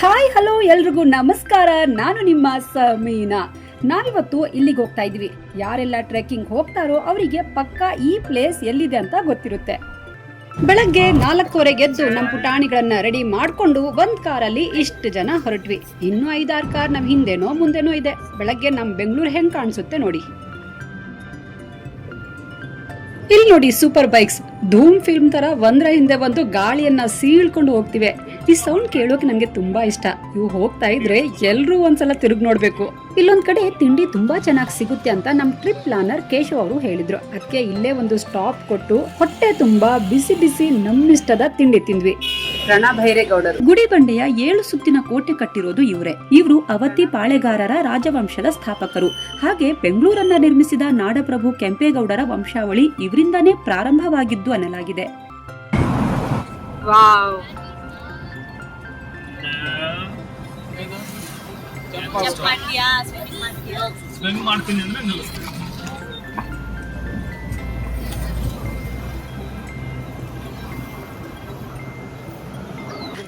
Hi hello ಎಲ್ರಿಗೂ ನಮಸ್ಕಾರ. ನಾನು ನಿಮ್ಮ ಸಮೀನಾ. ನಾವಿವತ್ತು ಇಲ್ಲಿಗೆ ಹೋಗ್ತಾ ಇದ್ವಿ. ಯಾರೆಲ್ಲ ಟ್ರೆಕ್ಕಿಂಗ್ ಹೋಗ್ತಾರೋ ಅವರಿಗೆ ಪಕ್ಕ ಈ ಪ್ಲೇಸ್ ಎಲ್ಲಿದೆ ಅಂತ ಗೊತ್ತಿರುತ್ತೆ. ಬೆಳಗ್ಗೆ 4:15 ಎದ್ದು ನಮ್ಮ ಪುಟಾಣಿಗಳನ್ನ ರೆಡಿ ಮಾಡ್ಕೊಂಡು ಒಂದ್ ಕಾರಲ್ಲಿ ಇಷ್ಟು ಜನ ಹೊರಟ್ವಿ. ಇನ್ನೂ 5-6 ಕಾರ್ ನಮ್ ಹಿಂದೆನೋ ಮುಂದೆನೋ ಇದೆ. ಬೆಳಗ್ಗೆ ನಮ್ ಬೆಂಗಳೂರು ಹೆಂಗ್ ಕಾಣಿಸುತ್ತೆ ನೋಡಿ. ಇಲ್ಲಿ ನೋಡಿ ಸೂಪರ್ ಬೈಕ್ಸ್ ಧೂಮ್ ಫಿಲ್ಮ್ ತರ ಒಂದ್ರ ಹಿಂದೆ ಒಂದು ಗಾಳಿಯನ್ನ ಸೀಳ್ಕೊಂಡು ಹೋಗ್ತಿವೆ. ಈ ಸೌಂಡ್ ಕೇಳೋಕೆ ನಂಗೆ ತುಂಬಾ ಇಷ್ಟ. ಇವು ಹೋಗ್ತಾ ಇದ್ರೆ ಎಲ್ರೂ ಒಂದ್ಸಲ ತಿರುಗಿ ನೋಡ್ಬೇಕು. ಇಲ್ಲೊಂದ್ ಕಡೆ ತಿಂಡಿ ತುಂಬಾ ಚೆನ್ನಾಗಿ ಸಿಗುತ್ತೆ ಅಂತ ನಮ್ ಟ್ರಿಪ್ ಪ್ಲಾನರ್ ಕೇಶವ್ ಅವರು ಹೇಳಿದ್ರು. ಅದಕ್ಕೆ ಇಲ್ಲೇ ಒಂದು ಸ್ಟಾಪ್ ಕೊಟ್ಟು ಹೊಟ್ಟೆ ತುಂಬಾ ಬಿಸಿ ಬಿಸಿ ನಮ್ಮಿಷ್ಟದ ತಿಂಡಿ ತಿಂದ್ವಿ. ರಣಭೈರೇಗೌಡರು ಗುಡಿಬಂಡೆಯ 7 ಸುತ್ತಿನ ಕೋಟೆ ಕಟ್ಟಿರೋದು ಇವರೇ. ಇವರು ಅವತಿ ಪಾಳೆಗಾರರ ರಾಜವಂಶದ ಸ್ಥಾಪಕರು. ಹಾಗೆ ಬೆಂಗಳೂರನ್ನ ನಿರ್ಮಿಸಿದ ನಾಡಪ್ರಭು ಕೆಂಪೇಗೌಡರ ವಂಶಾವಳಿ ಇವರಿಂದಾನೇ ಪ್ರಾರಂಭವಾಗಿದ್ದು ಅನ್ನಲಾಗಿದೆ.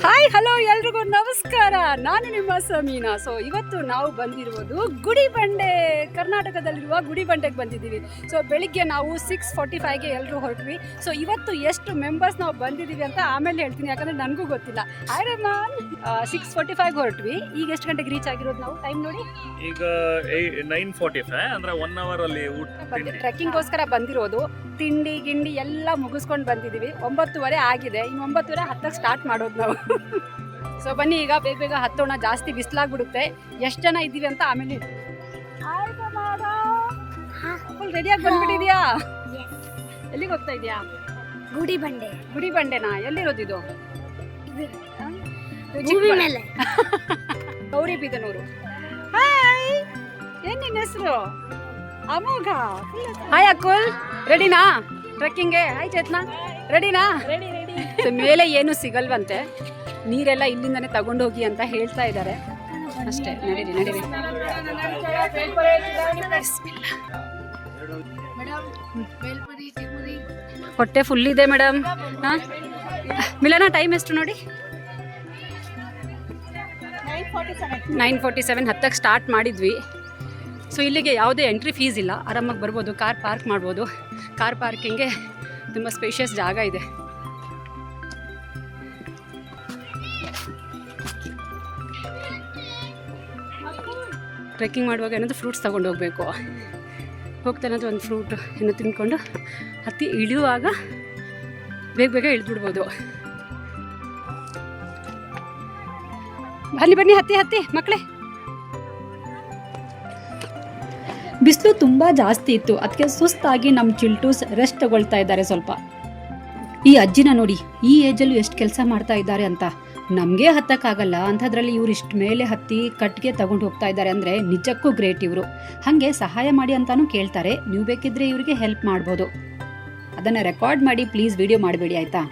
ಹಾಯ್ ಹಲೋ ಎಲ್ರಿಗೂ ನಮಸ್ಕಾರ. ನಾನು ನಿಮ್ಮ ಸಮೀನಾ. ಸೊ ಇವತ್ತು ನಾವು ಬಂದಿರುವುದು ಗುಡಿಬಂಡೆ, ಕರ್ನಾಟಕದಲ್ಲಿರುವ ಗುಡಿಬಂಡೆಗೆ ಬಂದಿದ್ದೀವಿ. ಸೊ ಬೆಳಿಗ್ಗೆ ನಾವು 6:45ಗೆ ಎಲ್ಲರೂ ಹೊರಟ್ವಿ. ಸೊ ಇವತ್ತು ಎಷ್ಟು ಮೆಂಬರ್ಸ್ ನಾವು ಬಂದಿದ್ದೀವಿ ಅಂತ ಆಮೇಲೆ ಹೇಳ್ತೀನಿ, ಯಾಕಂದರೆ ನನಗೂ ಗೊತ್ತಿಲ್ಲ. ಹಾಯ್ ರೆಮಾನ್, 6:45 ಹೊರಟ್ವಿ. ಈಗ ಎಷ್ಟು ಗಂಟೆಗೆ ರೀಚ್ ಆಗಿರೋದು ನಾವು? ಟೈಮ್ ನೋಡಿ, ಈಗ 9:45 ಅಂದ್ರೆ 1 ಅವರ್ ಅಲ್ಲಿ ಟ್ರೆಕ್ಕಿಂಗ್ಗೋಸ್ಕರ ಬಂದಿರೋದು. ತಿಂಡಿ ಗಿಂಡಿ ಎಲ್ಲ ಮುಗಿಸ್ಕೊಂಡು ಬಂದಿದ್ದೀವಿ. 9:30 ಆಗಿದೆ. ಇನ್ನು 9:30 ಹತ್ತಕ್ಕೆ ಸ್ಟಾರ್ಟ್ ಮಾಡೋದು ನಾವು. ಸೊ ಬನ್ನಿ ಈಗ ಬೇಗ ಬೇಗ ಹತ್ತೋಣ, ಜಾಸ್ತಿ ಬಿಸಿಲಾಗ್ಬಿಡುತ್ತೆ. ಎಷ್ಟು ಜನ ಇದ್ದೀವಿ ಅಂತ ಆಮೇಲೆ. ಫುಲ್ ರೆಡಿಯಾಗಿ ಬಂದ್ಬಿಟ್ಟಿದ್ಯಾ? ಎಲ್ಲಿಗೆ ಹೋಗ್ತಾ ಇದೆಯಾ? ಗುಡಿಬಂಡೆ. ಗುಡಿಬಂಡೆನಾ? ಎಲ್ಲಿರೋದು ಇದು? ಗೌರಿಬಿದನೂರು. ಹಾಯ್, ಏನ್ ನಿನ್ನ ಹೆಸರು? ಅಮೋಘ. ಹಾಯ್ ಅಕುಲ್, ರೆಡಿನಾ ಟ್ರೆಕ್ಕಿಂಗ್ಗೆ? ಹಾಯ್ ಚೇತನಾ, ರೆಡಿನಾ? ಮೇಲೆ ಏನು ಸಿಗಲ್ವಂತೆ, ನೀರೆಲ್ಲ ಇಲ್ಲಿಂದಾನೆ ತಗೊಂಡು ಹೋಗಿ ಅಂತ ಹೇಳ್ತಾ ಇದ್ದಾರೆ ಅಷ್ಟೇ. ನಡೀರಿ ನಡೀರಿ. ಹೊಟ್ಟೆ ಫುಲ್ ಇದೆ ಮೇಡಮ್. ಮಿಲನ, ಟೈಮ್ ಎಷ್ಟು ನೋಡಿ? 9:47. ಹತ್ತಕ್ಕೆ ಸ್ಟಾರ್ಟ್ ಮಾಡಿದ್ವಿ. ಸೊ ಇಲ್ಲಿಗೆ ಯಾವುದೇ ಎಂಟ್ರಿ ಫೀಸ್ ಇಲ್ಲ, ಆರಾಮಾಗಿ ಬರ್ಬೋದು. ಕಾರ್ ಪಾರ್ಕ್ ಮಾಡ್ಬೋದು. ಕಾರ್ ಪಾರ್ಕಿಂಗ್ಗೆ ತುಂಬ ಸ್ಪೇಷಿಯಸ್ ಜಾಗ ಇದೆ. ಟ್ರೆಕ್ಕಿಂಗ್ ಮಾಡುವಾಗ ಏನಾದರೂ ಫ್ರೂಟ್ಸ್ ತೊಗೊಂಡು ಹೋಗಬೇಕು. ಹೋಗ್ತಾ ಏನಾದರೂ ಒಂದು ಫ್ರೂಟ್ ಏನೋ ತಿಂದ್ಕೊಂಡು ಹತ್ತಿ ಇಳಿಯುವಾಗ ಬೇಗ ಬೇಗ ಇಳಿದ್ಬಿಡ್ಬೋದು. ಬನ್ನಿ ಬನ್ನಿ, ಹತ್ತಿ ಹತ್ತಿ ಮಕ್ಕಳೇ. ಬಿಸಿಲು ತುಂಬ ಜಾಸ್ತಿ ಇತ್ತು, ಅದಕ್ಕೆ ಸುಸ್ತಾಗಿ ನಮ್ಮ ಚಿಲ್ಟೂಸ್ ರೆಸ್ಟ್ ತಗೊಳ್ತಾ ಇದ್ದಾರೆ ಸ್ವಲ್ಪ. ಈ ಅಜ್ಜಿನ ನೋಡಿ, ಈ ಏಜಲ್ಲೂ ಎಷ್ಟು ಕೆಲಸ ಮಾಡ್ತಾ ಇದ್ದಾರೆ ಅಂತ. ನಮಗೆ ಹತ್ತಕ್ಕಾಗಲ್ಲ ಅಂಥದ್ರಲ್ಲಿ ಇವ್ರು ಇಷ್ಟು ಮೇಲೆ ಹತ್ತಿ ಕಟ್ಟಿಗೆ ತಗೊಂಡು ಹೋಗ್ತಾ ಇದ್ದಾರೆ ಅಂದರೆ ನಿಜಕ್ಕೂ ಗ್ರೇಟ್ ಇವರು. ಹಾಗೆ ಸಹಾಯ ಮಾಡಿ ಅಂತಾನೂ ಕೇಳ್ತಾರೆ. ನೀವು ಬೇಕಿದ್ರೆ ಇವರಿಗೆ ಹೆಲ್ಪ್ ಮಾಡ್ಬೋದು. ಅದನ್ನು ರೆಕಾರ್ಡ್ ಮಾಡಿ ಪ್ಲೀಸ್ ವಿಡಿಯೋ ಮಾಡಬೇಡಿ ಆಯಿತಾ.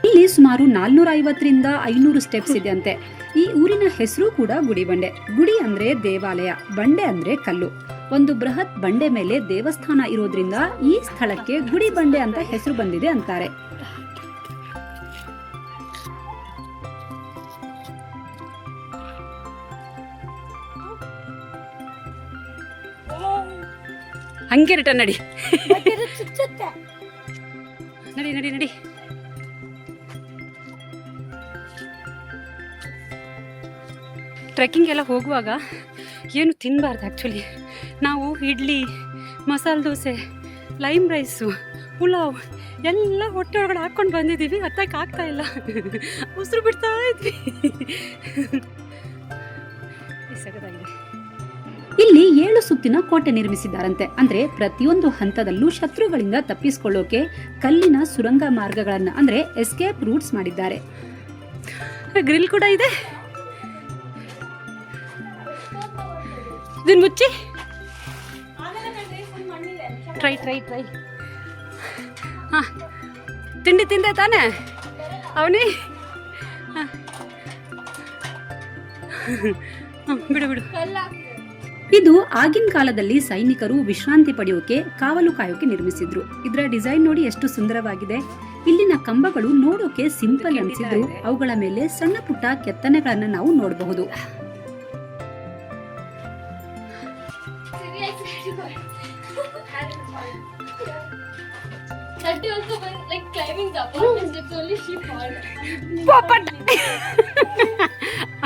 ಇಲ್ಲಿ ಸುಮಾರು 450ರಿಂದ 500 ಸ್ಟೆಪ್ಸ್ ಇದೆ ಅಂತೆ. ಈ ಊರಿನ ಹೆಸರು ಕೂಡ ಗುಡಿಬಂಡೆ. ಗುಡಿ ಅಂದ್ರೆ ದೇವಾಲಯ, ಬಂಡೆ ಅಂದ್ರೆ ಕಲ್ಲು. ಒಂದು ಬೃಹತ್ ಬಂಡೆ ಮೇಲೆ ದೇವಸ್ಥಾನ ಇರೋದ್ರಿಂದ ಈ ಸ್ಥಳಕ್ಕೆ ಗುಡಿಬಂಡೆ ಅಂತ ಹೆಸರು ಬಂದಿದೆ ಅಂತಾರೆ. ಹಂಗೆ ರಿಟರ್ನ್ ನಡಿ ನಡಿ ನಡಿ ನಡಿ. ಟ್ರೆಕ್ಕಿಂಗ್ ಎಲ್ಲ ಹೋಗುವಾಗ ಏನು ತಿನ್ನಬಾರ್ದು ಆ್ಯಕ್ಚುಲಿ. ನಾವು ಇಡ್ಲಿ, ಮಸಾಲೆ ದೋಸೆ, ಲೈಮ್ ರೈಸು, ಪುಲಾವ್ ಎಲ್ಲ ಹೊಟ್ಟೆ ಒಳಗಡೆ ಹಾಕ್ಕೊಂಡು ಬಂದಿದ್ದೀವಿ. ಹತ್ತಕ್ಕೆ ಆಗ್ತಾ ಇಲ್ಲ, ಉಸಿರು ಬಿಡ್ತಾ ಇದ್ವಿ. ಸಗದಾಗಿದೆ. ಇಲ್ಲಿ 7 ಸುತ್ತಿನ ಕೋಟೆ ನಿರ್ಮಿಸಿದ್ದಾರಂತೆ. ಅಂದ್ರೆ ಪ್ರತಿಯೊಂದು ಹಂತದಲ್ಲೂ ಶತ್ರುಗಳಿಂದ ತಪ್ಪಿಸಿಕೊಳ್ಳೋಕೆ ಕಲ್ಲಿನ ಸುರಂಗ ಮಾರ್ಗಗಳನ್ನ ಅಂದ್ರೆ ಎಸ್ಕೇಪ್ ರೂಟ್ಸ್ ಮಾಡಿದ್ದಾರೆ. ಗ್ರಿಲ್ ಕೂಡ ಇದೆ. ಇದನ್ನ ಮುಚ್ಚಿ ಟ್ರೈ ಟ್ರೈ ಟ್ರೈ. ಹಾಂ, ತಿಂಡಿ ತಿಂದೆ ತಾನೆ ಅವನಿ? ಹಾಂ ಬಿಡು ಬಿಡು. ಇದು ಆಗಿನ ಕಾಲದಲ್ಲಿ ಸೈನಿಕರು ವಿಶ್ರಾಂತಿ ಪಡೆಯೋಕೆ ಕಾವಲು ಕಾಯೋಕೆ ನಿರ್ಮಿಸಿದ್ರು. ಇದರ ಡಿಸೈನ್ ನೋಡಿ ಎಷ್ಟು ಸುಂದರವಾಗಿದೆ. ಇಲ್ಲಿನ ಕಂಬಗಳು ನೋಡೋಕೆ ಸಿಂಪಲ್ ಅನಿಸಿದ್ರು ಅವುಗಳ ಮೇಲೆ ಸಣ್ಣ ಪುಟ್ಟ ಕೆತ್ತನೆಗಳನ್ನ ನಾವು ನೋಡಬಹುದು.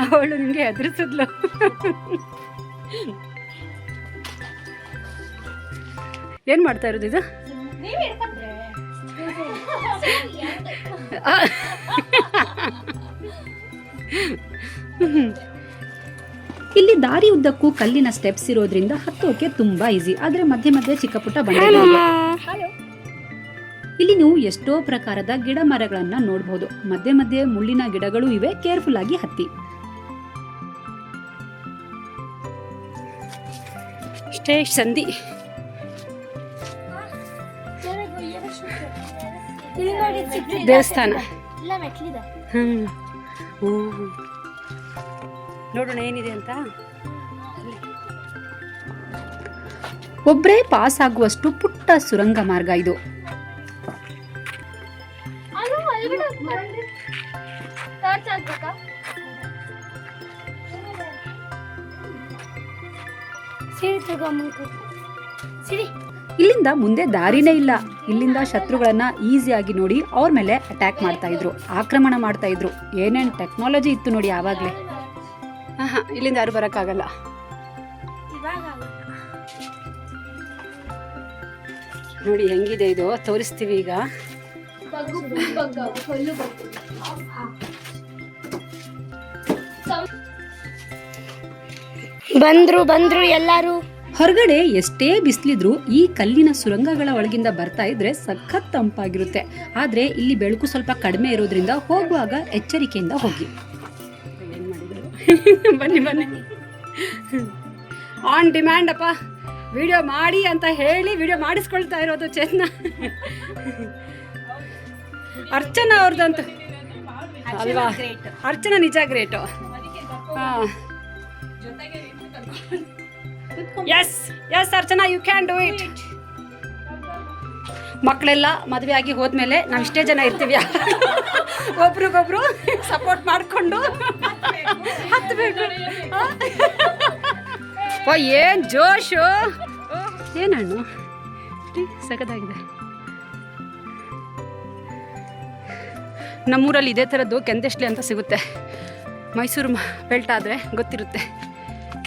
ಅವಳು ನಿಮ್ಗೆ ಹೆದರಿಸಿದ್ಲು. ಏನ್ ಮಾಡ್ತಾ ಇರೋದು ಇದು? ಇಲ್ಲಿ ದಾರಿ ಉದ್ದಕ್ಕೂ ಕಲ್ಲಿನ ಸ್ಟೆಪ್ಸ್ ಇರೋದ್ರಿಂದ ಹತ್ತೋಕೆ ತುಂಬಾ ಈಸಿ. ಆದ್ರೆ ಮಧ್ಯೆ ಮಧ್ಯೆ ಚಿಕ್ಕ ಪುಟ್ಟ ಬಂಡೆಗಳಿವೆ. ಇಲ್ಲಿ ನೀವು ಎಷ್ಟೋ ಪ್ರಕಾರದ ಗಿಡ ಮರಗಳನ್ನ ನೋಡಬಹುದು. ಮಧ್ಯೆ ಮಧ್ಯೆ ಮುಳ್ಳಿನ ಗಿಡಗಳು ಇವೆ. ಕೇರ್ಫುಲ್ ಆಗಿ ಹತ್ತಿ. ಇಷ್ಟೇ ಸಂಧಿ. ದೇವಸ್ಥಾನ ನೋಡೋಣ ಏನಿದೆ ಅಂತ. ಒಬ್ಬರೇ ಪಾಸ್ ಆಗುವಷ್ಟು ಪುಟ್ಟ ಸುರಂಗ ಮಾರ್ಗ ಇದು. ಇಲ್ಲಿಂದ ಮುಂದೆ ದಾರಿನೇ ಇಲ್ಲ. ಇಲ್ಲಿಂದ ಶತ್ರುಗಳನ್ನ ಈಸಿಯಾಗಿ ನೋಡಿ ಅವ್ರ ಮೇಲೆ ಅಟ್ಯಾಕ್ ಮಾಡ್ತಾ ಇದ್ರು, ಆಕ್ರಮಣ ಮಾಡ್ತಾ ಇದ್ರು. ಏನೇನ್ ಟೆಕ್ನಾಲಜಿ ಇತ್ತು ನೋಡಿ ಆವಾಗ್ಲೇ. ಇಲ್ಲಿಂದ ಯಾರು ಬರಕ್ಕಾಗಲ್ಲ. ನೋಡಿ ಹೆಂಗಿದೆ ಇದು, ತೋರಿಸ್ತೀವಿ ಈಗ. ಬಂದ್ರು ಎಲ್ಲಾರು. ಹೊರಗಡೆ ಎಷ್ಟೇ ಬಿಸಿಲಿದ್ರು ಈ ಕಲ್ಲಿನ ಸುರಂಗಗಳ ಒಳಗಿಂದ ಬರ್ತಾ ಇದ್ರೆ ಸಖತ್ ತಂಪಾಗಿರುತ್ತೆ. ಆದ್ರೆ ಇಲ್ಲಿ ಬೆಳಕು ಸ್ವಲ್ಪ ಕಡಿಮೆ ಇರೋದ್ರಿಂದ ಹೋಗುವಾಗ ಎಚ್ಚರಿಕೆಯಿಂದ ಹೋಗಿ. ಬನ್ನಿ ಬನ್ನಿ, ಆನ್ ಡಿಮ್ಯಾಂಡ್ ಅಪ್ಪ. ವಿಡಿಯೋ ಮಾಡಿ ಅಂತ ಹೇಳಿ ವಿಡಿಯೋ ಮಾಡಿಸ್ಕೊಳ್ತಾ ಇರೋದು ಚೆನ್ನ. ಅರ್ಚನಾ ಅವ್ರದಂತೂ ಅಲ್ವಾ? ಅರ್ಚನಾ ನಿಜ great. Yes yes Archana, you can do it. ಮಕ್ಕಳೆಲ್ಲ ಮದುವೆ ಆಗಿ ಹೋದ್ಮೇಲೆ ನಾವು ಇಷ್ಟೇ ಜನ ಇರ್ತೀವಿ, ಒಬ್ರಿಗೊಬ್ರು ಸಪೋರ್ಟ್ ಮಾಡಿಕೊಂಡು ಹತ್ತಬೇಕು. ಓ ಏನ್ ಜೋಶು! ಏನಣ್ಣು ಸಖತ್ತಾಗಿದೆ. ನಮ್ಮೂರಲ್ಲಿ ಇದೇ ಥರದ್ದು ಕೆಂದೆಶ್ಲೆ ಅಂತ ಸಿಗುತ್ತೆ. ಮೈಸೂರು ಬೆಲ್ಟ್ ಆದರೆ ಗೊತ್ತಿರುತ್ತೆ.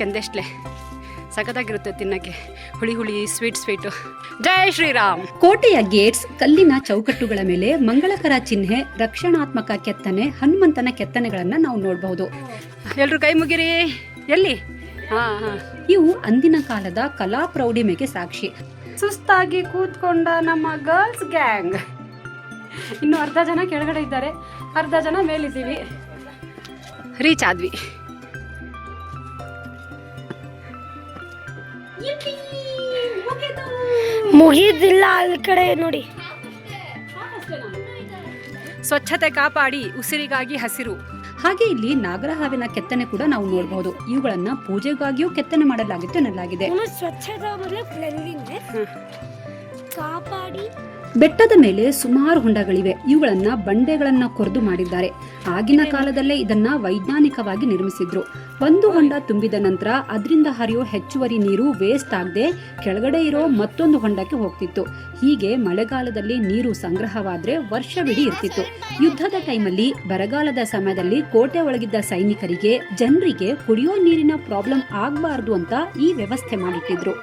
ಕೆಂದೆಶ್ಲೆ ಸಖತ್ತಾಗಿರುತ್ತೆ ತಿನ್ನಕ್ಕೆ, ಹುಳಿ ಹುಳಿ ಸ್ವೀಟು. ಜೈ ಶ್ರೀರಾಮ್. ಕೋಟೆಯ ಗೇಟ್ಸ್, ಕಲ್ಲಿನ ಚೌಕಟ್ಟುಗಳ ಮೇಲೆ ಮಂಗಳಕರ ಚಿಹ್ನೆ, ರಕ್ಷಣಾತ್ಮಕ ಕೆತ್ತನೆ, ಹನುಮಂತನ ಕೆತ್ತನೆಗಳನ್ನ ನಾವು ನೋಡಬಹುದು. ಎಲ್ರು ಕೈ ಮುಗಿರಿ. ಎಲ್ಲಿ? ಇವು ಅಂದಿನ ಕಾಲದ ಕಲಾ ಪ್ರೌಢಿಮೆಗೆ ಸಾಕ್ಷಿ. ಸುಸ್ತಾಗಿ ಕೂತ್ಕೊಂಡ ನಮ್ಮ ಗರ್ಲ್ಸ್ ಗ್ಯಾಂಗ್. ಇನ್ನು ಅರ್ಧ ಜನ ಕೆಳಗಡೆ ಇದ್ದಾರೆ, ಅರ್ಧ ಜನ ಮೇಲಿದ್ದೀವಿ. ರೀಚ್ ಆದ್ವಿ. ಮುಗಿದಿಲ್ಲ, ಅಲ್ಲಿ ಕಡೆ ನೋಡಿ. ಸ್ವಚ್ಛತೆ ಕಾಪಾಡಿ, ಉಸಿರಿಗಾಗಿ ಹಸಿರು. ಹಾಗೆ ಇಲ್ಲಿ ನಾಗರಹಾವಿನ ಕೆತ್ತನೆ ಕೂಡ ನಾವು ನೋಡಬಹುದು. ಇವುಗಳನ್ನ ಪೂಜೆಗಾಗಿಯೂ ಕೆತ್ತನೆ ಮಾಡಲಾಗಿತ್ತು ಎನ್ನಲಾಗಿದೆ. ಕಾಪಾಡಿ. ಬೆಟ್ಟದ ಮೇಲೆ ಸುಮಾರು ಹೊಂಡಗಳಿವೆ. ಇವುಗಳನ್ನ ಬಂಡೆಗಳನ್ನ ಕೊರೆದು ಮಾಡಿದ್ದಾರೆ. ಆಗಿನ ಕಾಲದಲ್ಲೇ ಇದನ್ನ ವೈಜ್ಞಾನಿಕವಾಗಿ ನಿರ್ಮಿಸಿದ್ರು. ಒಂದು ಹೊಂಡ ತುಂಬಿದ ನಂತರ ಅದರಿಂದ ಹರಿಯೋ ಹೆಚ್ಚುವರಿ ನೀರು ವೇಸ್ಟ್ ಆಗದೆ ಕೆಳಗಡೆ ಇರೋ ಮತ್ತೊಂದು ಹೊಂಡಕ್ಕೆ ಹೋಗ್ತಿತ್ತು. ಹೀಗೆ ಮಳೆಗಾಲದಲ್ಲಿ ನೀರು ಸಂಗ್ರಹವಾದ್ರೆ ವರ್ಷವಿಡೀ ಇರ್ತಿತ್ತು. ಯುದ್ಧದ ಟೈಮಲ್ಲಿ, ಬರಗಾಲದ ಸಮಯದಲ್ಲಿ ಕೋಟೆ ಒಳಗಿದ್ದ ಸೈನಿಕರಿಗೆ, ಜನರಿಗೆ ಕುಡಿಯೋ ನೀರಿನ ಪ್ರಾಬ್ಲಮ್ ಆಗಬಾರ್ದು ಅಂತ ಈ ವ್ಯವಸ್ಥೆ ಮಾಡಿಟ್ಟಿದ್ರು.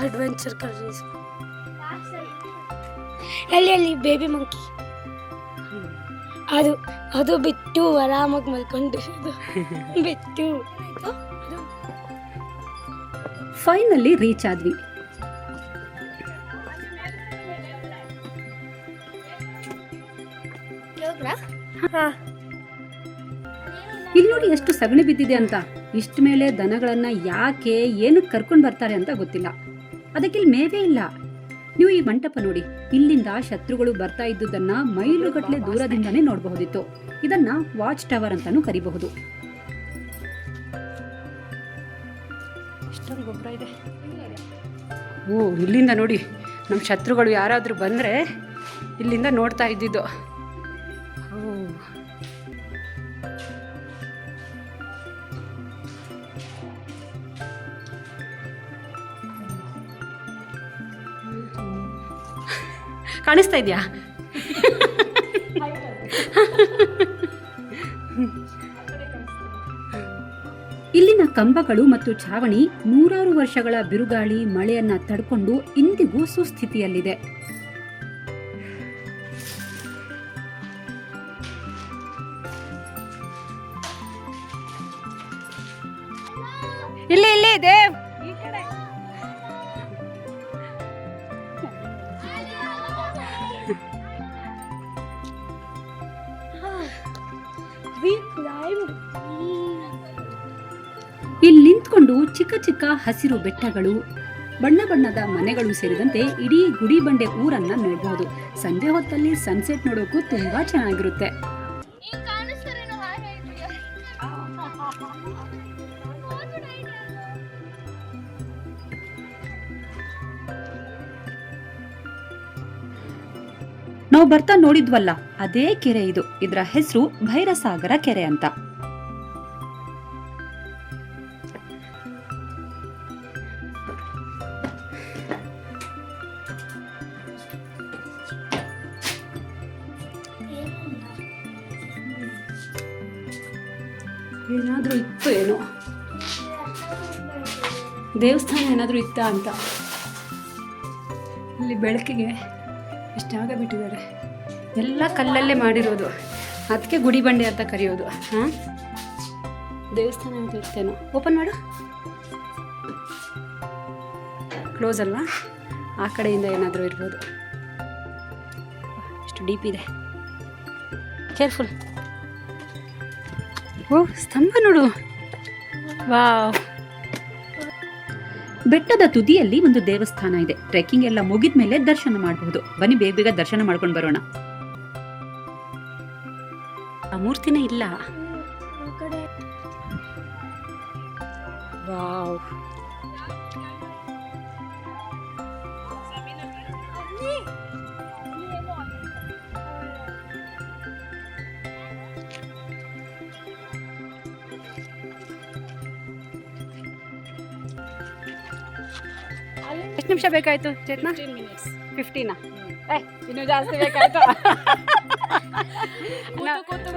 ಅಡ್ವೆಂಚರ್ ಅಲ್ಲಿ ಬೇಬಿ ಮಂಕಿ ಅದು ಬಿಟ್ಟು ಆರಾಮಾಗಿ ಮಲ್ಕೊಂಡು ಬಿಟ್ಟು ಫೈನಲಿ ರೀಚ್ ಆದ್ವಿ. ಇಲ್ಲಿ ನೋಡಿ ಎಷ್ಟು ಸಗಣಿ ಬಿದ್ದಿದೆ ಅಂತ. ಇಷ್ಟ ಮೇಲೆ ದನಗಳನ್ನ ಯಾಕೆ ಏನಕ್ಕೆ ಕರ್ಕೊಂಡು ಬರ್ತಾರೆ ಅಂತ ಗೊತ್ತಿಲ್ಲ. ಅದಕ್ಕಿಲ್ಲಿ ಮೇವೇ ಇಲ್ಲ. ನೀವು ಈ ಮಂಟಪ ನೋಡಿ. ಇಲ್ಲಿಂದ ಶತ್ರುಗಳು ಬರ್ತಾ ಇದ್ದುದನ್ನ ಮೈಲುಗಟ್ಟಲೆ ದೂರದಿಂದಾನೇ ನೋಡಬಹುದಿತ್ತು. ಇದನ್ನ ವಾಚ್ ಟವರ್ ಅಂತಾನೂ ಕರಿಬಹುದು. ಅಲ್ಲೊಂದು ಗೊಬ್ಬರ ಇದೆ. ಓ, ಇಲ್ಲಿಂದ ನೋಡಿ ನಮ್ಮ ಶತ್ರುಗಳು ಯಾರಾದರೂ ಬಂದರೆ ಇಲ್ಲಿಂದ ನೋಡ್ತಾ ಇದ್ದಿದ್ದು. ಓ, ಕಾಣಿಸ್ತಾ ಇದೆಯಾ? ಇಲ್ಲಿನ ಕಂಬಗಳು ಮತ್ತು ಛಾವಣಿ ನೂರಾರು ವರ್ಷಗಳ ಬಿರುಗಾಳಿ ಮಳೆಯನ್ನ ತಡ್ಕೊಂಡು ಇಂದಿಗೂ ಸುಸ್ಥಿತಿಯಲ್ಲಿದೆ. ಇಲ್ಲಿ ಇಲ್ಲಿ ದೇವ್ ಇಲ್ಲಿ ನಿಂತ್ಕೊಂಡು ಚಿಕ್ಕ ಚಿಕ್ಕ ಹಸಿರು ಬೆಟ್ಟಗಳು, ಬಣ್ಣ ಬಣ್ಣದ ಮನೆಗಳು ಸೇರಿದಂತೆ ಇಡೀ ಗುಡಿಬಂಡೆ ಊರನ್ನ ನೋಡಬಹುದು. ಸಂಜೆ ಹೊತ್ತಲ್ಲಿ ಸನ್ಸೆಟ್ ನೋಡೋಕು ತುಂಬಾ ಚೆನ್ನಾಗಿರುತ್ತೆ. ನಾವು ಬರ್ತಾ ನೋಡಿದ್ವಲ್ಲ, ಅದೇ ಕೆರೆ ಇದು. ಇದರ ಹೆಸರು ಭೈರಸಾಗರ ಕೆರೆ ಅಂತ. ಏನಾದ್ರೂ ಇತ್ತು ಏನೋ, ದೇವಸ್ಥಾನ ಏನಾದ್ರೂ ಇತ್ತ ಅಂತ. ಇಲ್ಲಿ ಬೆಳಕಿಗೆ ಎಷ್ಟಾಗ ಬಿಟ್ಟಿದ್ದಾರೆ. ಎಲ್ಲ ಕಲ್ಲಲ್ಲೇ ಮಾಡಿರೋದು, ಅದಕ್ಕೆ ಗುಡಿ ಬಂಡೆ ಅಂತ ಕರೆಯೋದು. ಹಾಂ, ದೇವಸ್ಥಾನ ಅಂತ ಇರ್ತೇನೋ. ಓಪನ್ ಮಾಡು. ಕ್ಲೋಸ್ ಅಲ್ವಾ? ಆ ಕಡೆಯಿಂದ ಏನಾದರೂ ಇರ್ಬೋದು. ಎಷ್ಟು ಡೀಪ್ ಇದೆ, ಕೇರ್ಫುಲ್. ಓ, ಸ್ತಂಭ ನೋಡು. ವಾವ್. ಬೆಟ್ಟದ ತುದಿಯಲ್ಲಿ ಒಂದು ದೇವಸ್ಥಾನ ಇದೆ. ಟ್ರೆಕ್ಕಿಂಗ್ ಎಲ್ಲ ಮುಗಿದ ಮೇಲೆ ದರ್ಶನ ಮಾಡಬಹುದು. ಬನ್ನಿ ಬೇಗ ದರ್ಶನ ಮಾಡ್ಕೊಂಡು ಬರೋಣ. ಆ ಮೂರ್ತಿನೇ ಇಲ್ಲ. ವಾವ್. ಎಷ್ಟು ನಿಮಿಷ ಬೇಕಾಯ್ತು ಚೇತನಾ? 15 ಇನ್ನೂ ಜಾಸ್ತಿ ಬೇಕಾಯ್ತು.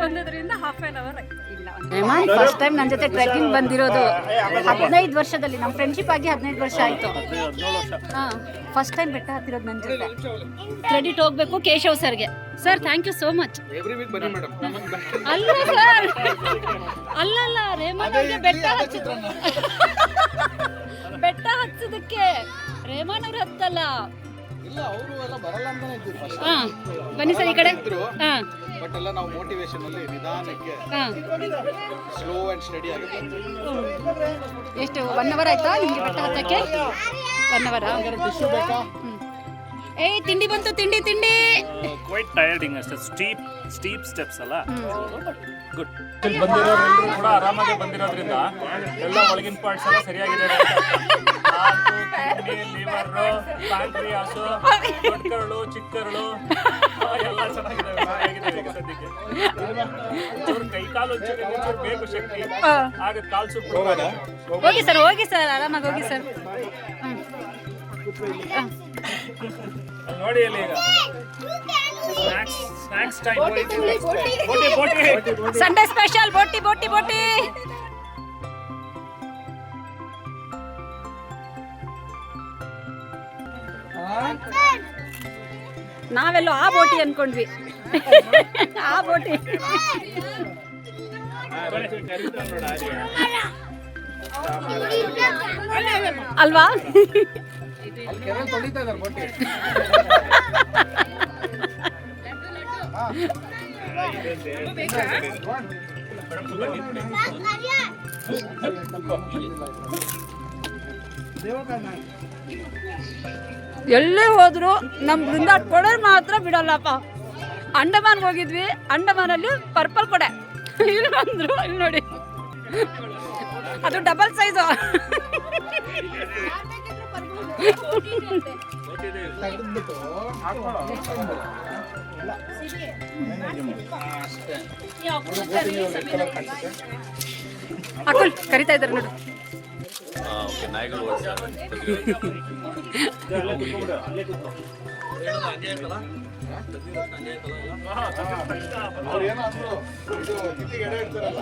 ಬಂದದ್ರಿಂದ ಹಾಫ್ ಆನ್ ಅವರ್ ಆಯ್ತು. ಇಲ್ಲ, ಫಸ್ಟ್ ಟೈಮ್ ನನ್ನ ಜೊತೆ ಟ್ರೆಕ್ಕಿಂಗ್ ಬಂದಿರೋದು 15 ವರ್ಷದಲ್ಲಿ. ನಮ್ಮ ಫ್ರೆಂಡ್ಶಿಪ್ ಆಗಿ 15 ವರ್ಷ ಆಯ್ತು. ಹಾಂ, ಫಸ್ಟ್ ಟೈಮ್ ಬೆಟ್ಟ ಹತ್ತಿರೋದು ನನ್ನ ಜೊತೆ. ಕ್ರೆಡಿಟ್ ಹೋಗ್ಬೇಕು ಕೇಶವ್ ಸರ್ಗೆ. Sir, thank you so much. ಅಲ್ಲ ಸರ್, ಅಲ್ಲಲ್ಲ, ರೇಮನ್ ಅವ್ರಿಗೆ ಬೆಟ್ಟ ಹಚ್ಚಿದ್ರು. ಬೆಟ್ಟ ಹಚ್ಚೋದಕ್ಕೆ ರೇಮನ್ ಅವ್ರು ಹತ್ತಲ್ಲ. ಇಲ್ಲ, ಅವರು ಎಲ್ಲ ಬರಲ್ಲ ಅಂತಾನೆ ಇದ್ರು ಫಸ್ಟ್. ಹಾ, ಬನ್ನಿ ಸರ್ ಈ ಕಡೆ. ಹಾ, ಬಟ್ ಎಲ್ಲ ನಾವು ಮೋಟಿವೇಶನ್ ಅಲ್ಲಿ ನಿಧಾನಕ್ಕೆ ಸ್ಲೋ ಅಂಡ್ ಸ್ಟಡಿ ಆಗಿ ಬಂದ್ವಿ. ಎಷ್ಟು 1 ಅವರ್ ಆಯ್ತಾ ನಿಮ್ಗೆ ಬೆಟ್ಟ ಹತ್ತಕ್ಕೆ? 1 ಅವರ್. ಟಿಶ್ಯೂ ಬೇಕಾ? ಏಯ್, ತಿಂಡಿ ಬಂತು, ತಿಂಡಿ ತಿಂಡಿ. ಕ್ವೈಟ್ ಟೈರ್ಡಿಂಗ್ ಅಷ್ಟೇ. ಸ್ಟೀಪ್ ಸ್ಟೆಪ್ಸ್ ಅಲ್ಲ. ಗುಡ್. ಬಂದಿರೋರೆಲ್ಲರೂ ಕೂಡ ಆರಾಮಾಗಿ ಬಂದಿರೋದ್ರಿಂದ ಎಲ್ಲ ಒಳಗಿನ ಪಾರ್ಟ್ಸ್ ಎಲ್ಲ ಸರಿಯಾಗಿದೆ. ಲಿವರ್, ಪ್ಯಾಂಕ್ರಿಯಾಸು, ದೊಡ್ಡಕರಳು, ಚಿಕ್ಕರಳು ಎಲ್ಲ ಚೆನ್ನಾಗಿದೆ ಸದ್ಯಕ್ಕೆ. ಕೈ ಕಾಲು ಬೇಕು ಶಕ್ತಿ, ಆಗ ಕಾಲು ಸುಟ್ಟು ಹೋಗಿ ಸರ್, ಹೋಗಿ ಸರ್, ಆರಾಮಾಗಿ ಹೋಗಿ ಸರ್. ನೋಡಿ ಅಲ್ಲಿ ಈಗ ಸ್ನಾಕ್ಸ್ ಟೈಮ್. ಸಂಡೇ ಸ್ಪೆಷಲ್ ಬೋಟಿ ಬೋಟಿ ಬೋಟಿ. ನಾವೆಲ್ಲೋ ಆ ಬೋಟಿ ಅನ್ಕೊಂಡ್ವಿ. ಆ ಬೋಟಿ ಅಲ್ವಾ? ಅಲ್ಲಿ ಕೆರೆ ತೊಳಿತಾ ಇದ್ದಾರೆ ಬೋಟಿ. ಎಲ್ಲೇ ಹೋದ್ರು ನಮ್ ಬೃಂದ ಕೊಡೆ ಮಾತ್ರ ಬಿಡಲ್ಲಪ್ಪ. ಅಂಡಮಾನ್ ಹೋಗಿದ್ವಿ, ಅಂಡಮಾನಲ್ಲಿ ಪರ್ಪಲ್ ಕೊಡೆ. ಇಲ್ಲಿ ಬಂದ್ರು, ಇಲ್ಲಿ ನೋಡಿ ಅದು ಡಬಲ್ ಸೈಜು. ಅಕುಲ್ ಕರಿತಾ ಇದ್ದಾರೆ ನೋಡು. ಅವ್ರು ಏನೋ ಅಂದ್ರು, ಇದು ಕಿತ್ತಿಗೆ ಎಡೆ ಇಡ್ತಾರಲ್ಲ.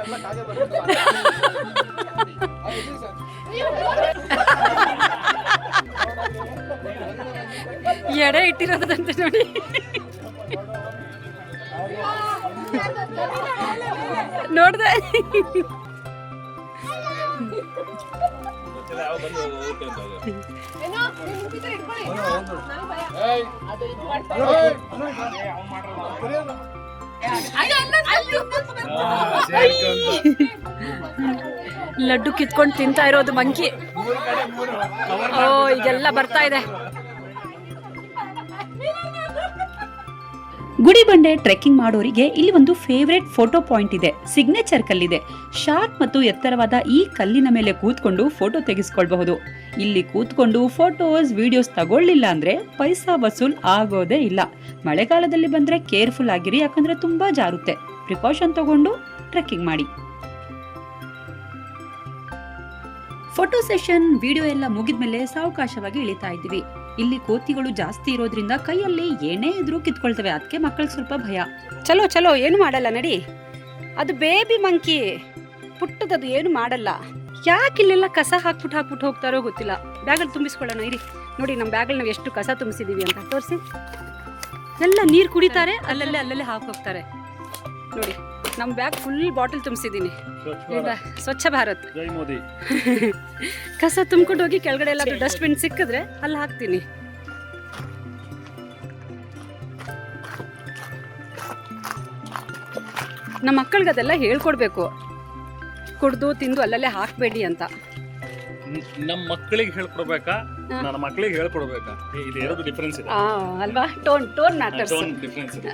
ಎಲ್ಲ ಕಾಗೆ ಬರ್ತಾರೆ. ಎಡೆ ಇಟ್ಟಿರೋದಂತೆ ನೋಡಿ. ನೋಡ್ದೆ ಲಡ್ಡು ಕಿತ್ಕೊಂಡು ತಿಂತಾ ಇರೋದು ಮಂಕಿ. ಓ ಈಗೆಲ್ಲ ಬರ್ತಾ ಇದೆ. ಗುಡಿಬಂಡೆ ಟ್ರೆಕ್ಕಿಂಗ್ ಮಾಡೋರಿಗೆ ಇಲ್ಲಿ ಒಂದು ಫೇವ್ರೆಟ್ ಫೋಟೋ ಪಾಯಿಂಟ್ ಇದೆ. ಸಿಗ್ನೇಚರ್ ಕಲ್ಲಿದೆ. ಶಾರ್ಪ್ ಮತ್ತು ಎತ್ತರವಾದ ಈ ಕಲ್ಲಿನ ಮೇಲೆ ಕೂತ್ಕೊಂಡು ಫೋಟೋ ತೆಗೆಸ್ಕೊಳ್ಬಹುದು. ಇಲ್ಲಿ ಕೂತ್ಕೊಂಡು ಫೋಟೋಸ್ ವಿಡಿಯೋಸ್ ತಗೊಳ್ಳಿಲ್ಲ ಅಂದ್ರೆ ಪೈಸಾ ವಸೂಲ್ ಆಗೋದೇ ಇಲ್ಲ. ಮಳೆಗಾಲದಲ್ಲಿ ಬಂದ್ರೆ ಕೇರ್ಫುಲ್ ಆಗಿರಿ, ಯಾಕಂದ್ರೆ ತುಂಬಾ ಜಾರುತ್ತೆ. ಪ್ರಿಕಾಷನ್ ತಗೊಂಡು ಟ್ರೆಕ್ಕಿಂಗ್ ಮಾಡಿ. ಫೋಟೋ ಸೆಷನ್ ವಿಡಿಯೋ ಎಲ್ಲ ಮುಗಿದ್ಮೇಲೆ ಸಾವಕಾಶವಾಗಿ ಇಳಿತಾ ಇದ್ದೀವಿ. ಇಲ್ಲಿ ಕೋತಿಗಳು ಜಾಸ್ತಿ ಇರೋದ್ರಿಂದ ಕೈಯಲ್ಲಿ ಏನೇ ಇದ್ರೂ ಕಿತ್ಕೊಳ್ತವೆ. ಅದಕ್ಕೆ ಮಕ್ಕಳಿಗೆ ಸ್ವಲ್ಪ ಭಯ. ಚಲೋ ಚಲೋ, ಏನು ಮಾಡಲ್ಲ ನಡಿ. ಅದು ಬೇಬಿ ಮಂಕಿ, ಪುಟ್ಟದದು, ಏನು ಮಾಡಲ್ಲ. ಯಾಕೆ ಇಲ್ಲೆಲ್ಲ ಕಸ ಹಾಕ್ಬಿಟ್ಟು ಹೋಗ್ತಾರೋ ಗೊತ್ತಿಲ್ಲ. ಬ್ಯಾಗಲ್ಲಿ ತುಂಬಿಸ್ಕೊಳ್ಳೋಣ ಇರಿ. ನೋಡಿ ನಮ್ಮ ಬ್ಯಾಗಲ್ಲಿ ನಾವು ಎಷ್ಟು ಕಸ ತುಂಬಿಸಿದೀವಿ ಅಂತ ತೋರಿಸಿ. ಎಲ್ಲ ನೀರು ಕುಡಿತಾರೆ, ಅಲ್ಲಲ್ಲೇ ಹಾಕೋಗ್ತಾರೆ. ನೋಡಿ ನಮ್ಮ bag full bottle ತುಂಬಿಸಿದ್ದೀನಿ. Swachh Bharat. ಜೈ ಮೋದಿ. ಕಸ ತುಂಬಿಕೊಂಡು ಹೋಗಿ ಕೆಳಗಡೆ ಎಲ್ಲ ಡಸ್ಟ್ಬಿನ್ ಸಿಕ್ಕಿದ್ರೆ ಅಲ್ಲಿ ಹಾಕ್ತೀನಿ. ನಮ್ಮ ಮಕ್ಕಳಿಗೆ ಅದೆಲ್ಲ ಹೇಳ್ಕೊಡ್ಬೇಕು. ಕುಡ್ದು ತಿಂದು ಅಲ್ಲಲ್ಲೇ ಹಾಕ್ಬೇಡಿ ಅಂತ. ನಮ್ಮ ಮಕ್ಕಳಿಗೆ ಹೇಳ್ಕೊಡ್ಬೇಕಾ, ನನ್ನ ಮಕ್ಕಳಿಗೆ ಹೇಳ್ಕೊಡ್ಬೇಕಾ? ಇದು ಎರಡು ಡಿಫರೆನ್ಸ್ ಇದೆ ಅಲ್ವಾ? Tone matters. ಡಿಫರೆನ್ಸ್ ಇದೆ.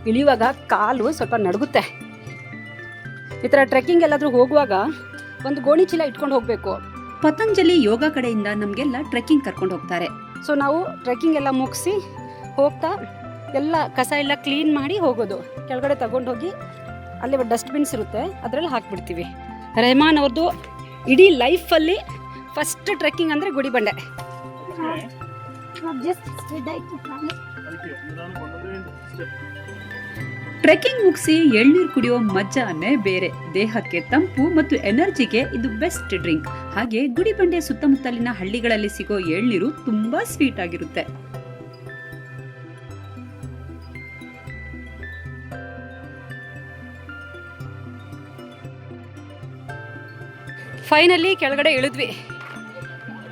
ಇಳಿಯುವಾಗ ಕಾಲು ಸ್ವಲ್ಪ ನಡುಗುತ್ತೆ. ಈ ಥರ ಟ್ರೆಕ್ಕಿಂಗ್ ಎಲ್ಲಾದ್ರೂ ಹೋಗುವಾಗ ಒಂದು ಗೋಣಿ ಚೀಲ ಇಟ್ಕೊಂಡು ಹೋಗಬೇಕು. ಪತಂಜಲಿ ಯೋಗ ಕಡೆಯಿಂದ ನಮಗೆಲ್ಲ ಟ್ರೆಕ್ಕಿಂಗ್ ಕರ್ಕೊಂಡು ಹೋಗ್ತಾರೆ. ಸೊ ನಾವು ಟ್ರೆಕ್ಕಿಂಗ್ ಎಲ್ಲ ಮುಗಿಸಿ ಹೋಗ್ತಾ ಎಲ್ಲ ಕಸ ಎಲ್ಲ ಕ್ಲೀನ್ ಮಾಡಿ ಹೋಗೋದು. ಕೆಳಗಡೆ ತಗೊಂಡೋಗಿ ಅಲ್ಲಿ ಡಸ್ಟ್ಬಿನ್ಸ್ ಇರುತ್ತೆ, ಅದರಲ್ಲಿ ಹಾಕ್ಬಿಡ್ತೀವಿ. ರೆಹಮಾನ್ ಅವ್ರದ್ದು ಇಡೀ ಲೈಫಲ್ಲಿ ಫಸ್ಟ್ ಟ್ರೆಕ್ಕಿಂಗ್ ಅಂದರೆ ಗುಡಿಬಂಡೆ. ಟ್ರೆಕ್ಕಿಂಗ್ ಮುಗಿಸಿ ಎಳ್ನೀರು ಕುಡಿಯೋ ಮಜಾನೇ ಬೇರೆ. ದೇಹಕ್ಕೆ ತಂಪು ಮತ್ತು ಎನರ್ಜಿಗೆ ಇದು ಬೆಸ್ಟ್ ಡ್ರಿಂಕ್. ಹಾಗೆ ಗುಡಿಬಂಡೆ ಸುತ್ತಮುತ್ತಲಿನ ಹಳ್ಳಿಗಳಲ್ಲಿ ಸಿಗೋ ಎಳ್ನೀರು ತುಂಬಾ ಸ್ವೀಟ್ ಆಗಿರುತ್ತೆ. ಫೈನಲಿ ಕೆಳಗಡೆ ಇಳಿದ್ವಿ.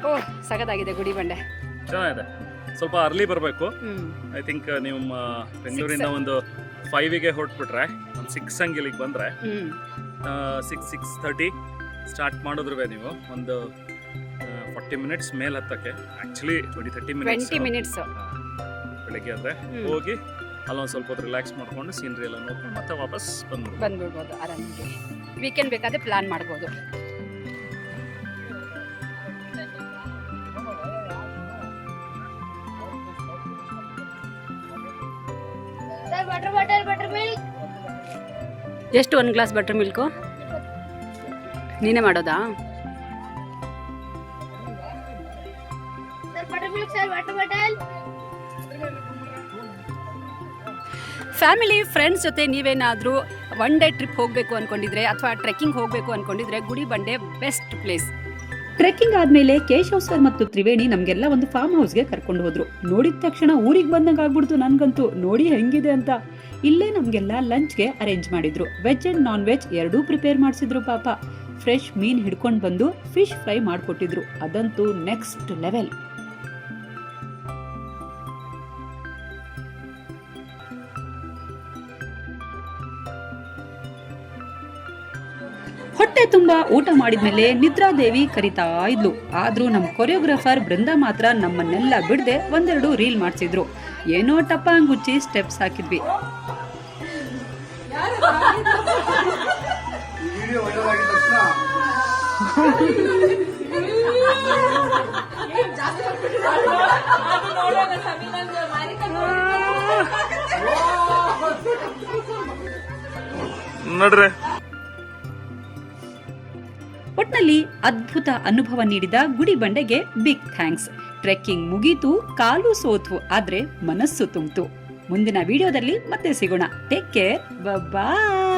ಓ ಸಗದಾಗಿದೆ ಗುಡಿಬಂಡೆ. ಚೆನ್ನಾಗಿದೆ. ಸ್ವಲ್ಪ ಅರ್ಲಿ ಬರಬೇಕು. ಐ ಥಿಂಕ್ ನೀವು ಬೆಂಗಳೂರಿಂದ ಒಂದು 5ಗೆ ಹೊರಟ್ಬಿಟ್ರೆ ಒಂದು 6 ಹಂಗೆ ಇಲ್ಲಿಗೆ ಬಂದರೆ 6:30 ಸ್ಟಾರ್ಟ್ ಮಾಡಿದ್ರೆ ನೀವು ಒಂದು 40 ಮಿನಿಟ್ಸ್ ಮೇಲೆ ಹತ್ತಕ್ಕೆ. ಆ್ಯಕ್ಚುಲಿ 20 ಮಿನಿಟ್ಸ್ ಬೆಳಗ್ಗೆ ಆದರೆ ಹೋಗಿ ಅಲ್ಲೊಂದು ಸ್ವಲ್ಪ ಹೊತ್ತು ರಿಲ್ಯಾಕ್ಸ್ ಮಾಡ್ಕೊಂಡು ಸೀನ್ರಿ ಎಲ್ಲ ನೋಡ್ಕೊಂಡು ಮತ್ತೆ ವಾಪಸ್ ಬಂದ್ಬಿಡ್ಬೋದು ಆರಾಮಾಗಿ. ವೀಕೆಂಡ್ ಬೇಕಾದ್ರೆ ಪ್ಲಾನ್ ಮಾಡ್ಬೋದು. ಎಷ್ಟು ಒಂದು ಗ್ಲಾಸ್ ಬಟರ್ ಮಿಲ್ಕು ನೀನೇ ಮಾಡೋದಾ? ಫ್ಯಾಮಿಲಿ ಫ್ರೆಂಡ್ಸ್ ಜೊತೆ ನೀವೇನಾದರೂ ಒನ್ ಡೇ ಟ್ರಿಪ್ ಹೋಗಬೇಕು ಅಂದ್ಕೊಂಡಿದ್ರೆ ಅಥವಾ ಟ್ರೆಕ್ಕಿಂಗ್ ಹೋಗಬೇಕು ಅಂದ್ಕೊಂಡಿದ್ರೆ ಗುಡಿಬಂಡೆ ಬೆಸ್ಟ್ ಪ್ಲೇಸ್. ಟ್ರೆಕ್ಕಿಂಗ್ ಆದಮೇಲೆ ಕೇಶವ್ ಸರ್ ಮತ್ತು ತ್ರಿವೇಣಿ ನಮಗೆಲ್ಲ ಒಂದು ಫಾರ್ಮ್ ಹೌಸ್ಗೆ ಕರ್ಕೊಂಡು ಹೋದ್ರು. ನೋಡಿದ ತಕ್ಷಣ ಊರಿಗೆ ಬಂದಂಗೆ ಆಗ್ಬಿಡ್ತು ನನಗಂತೂ. ನೋಡಿ ಹೆಂಗಿದೆ ಅಂತ. ಇಲ್ಲೇ ನಮಗೆಲ್ಲ ಲಂಚ್ಗೆ ಅರೇಂಜ್ ಮಾಡಿದ್ರು. ವೆಜ್ ಆ್ಯಂಡ್ ನಾನ್ ವೆಜ್ ಎರಡೂ ಪ್ರಿಪೇರ್ ಮಾಡಿಸಿದ್ರು. ಪಾಪ ಫ್ರೆಶ್ ಮೀನು ಹಿಡ್ಕೊಂಡು ಬಂದು ಫಿಶ್ ಫ್ರೈ ಮಾಡಿಕೊಟ್ಟಿದ್ರು. ಅದಂತೂ ನೆಕ್ಸ್ಟ್ ಲೆವೆಲ್. ಹೊಟ್ಟೆ ತುಂಬಾ ಊಟ ಮಾಡಿದ್ಮೇಲೆ ನಿದ್ರಾದೇವಿ ಕರಿತಾ ಇದ್ಲು. ಆದ್ರೂ ನಮ್ಮ ಕೊರಿಯೋಗ್ರಾಫರ್ ಬೃಂದ ಮಾತ್ರ ನಮ್ಮನ್ನೆಲ್ಲ ಬಿಡದೆ ಒಂದೆರಡು ರೀಲ್ ಮಾಡಿಸಿದ್ರು. ಏನೋ ಟಪ್ಪ ಅಂಗುಚ್ಚಿ ಸ್ಟೆಪ್ಸ್ ಹಾಕಿದ್ವಿ. ಈ ವಿಡಿಯೋ ವೈರಲ್ ಆಗಿದ ತಕ್ಷಣ ನೋಡ್ರಿ ಒಟ್ನಲ್ಲಿ ಅದ್ಭುತ ಅನುಭವ ನೀಡಿದ ಗುಡಿ ಬಂಡೆಗೆ ಬಿಗ್ ಥ್ಯಾಂಕ್ಸ್. ಟ್ರೆಕ್ಕಿಂಗ್ ಮುಗೀತು, ಕಾಲು ಸೋತ್ವು, ಆದ್ರೆ ಮನಸ್ಸು ತುಂಬಿತು. ಮುಂದಿನ ವಿಡಿಯೋದಲ್ಲಿ ಮತ್ತೆ ಸಿಗೋಣ. ಟೇಕ್ ಕೇರ್, ಬಾಯ್.